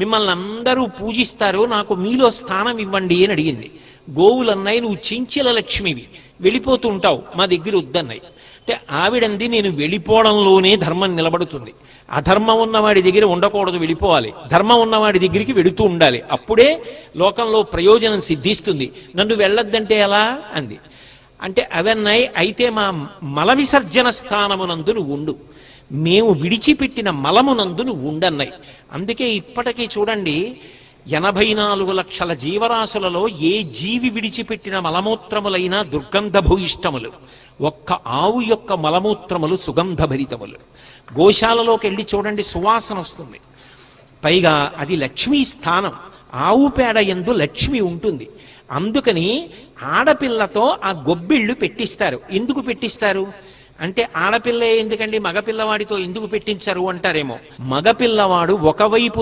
మిమ్మల్ని అందరూ పూజిస్తారు, నాకు మీలో స్థానం ఇవ్వండి అని అడిగింది. గోవులన్నాయి, నువ్వు చించిల లక్ష్మివి, వెళ్ళిపోతూ ఉంటావు, మా దగ్గర వద్దన్నాయి. అంటే ఆవిడంది, నేను వెళ్ళిపోవడంలోనే ధర్మం నిలబడుతుంది, అధర్మం ఉన్నవాడి దగ్గర ఉండకూడదు, వెళ్ళిపోవాలి, ధర్మం ఉన్నవాడి దగ్గరికి వెళుతూ ఉండాలి, అప్పుడే లోకంలో ప్రయోజనం సిద్ధిస్తుంది, నన్ను వెళ్ళొద్దంటే ఎలా అంది. అంటే అవన్నాయి, అయితే మా మల విసర్జన స్థానమునందు నువ్వు ఉండు, మేము విడిచిపెట్టిన మలమునందు నువ్వు ఉండన్నాయి. అందుకే ఇప్పటికీ చూడండి, 84 లక్షల జీవరాశులలో ఏ జీవి విడిచిపెట్టిన మలమూత్రములైనా దుర్గంధభూయిష్టములు, ఒక్క ఆవు యొక్క మలమూత్రములు సుగంధభరితములు. గోశాలలోకి వెళ్ళి చూడండి, సువాసన వస్తుంది, పైగా అది లక్ష్మీ స్థానం, ఆవు పేడ యందు లక్ష్మి ఉంటుంది. అందుకని ఆడపిల్లతో ఆ గొబ్బిళ్ళు పెట్టిస్తారు. ఎందుకు పెట్టిస్తారు అంటే, ఆడపిల్ల ఎందుకండి మగపిల్లవాడితో ఎందుకు పెట్టించరు అంటారేమో. మగపిల్లవాడు ఒకవైపు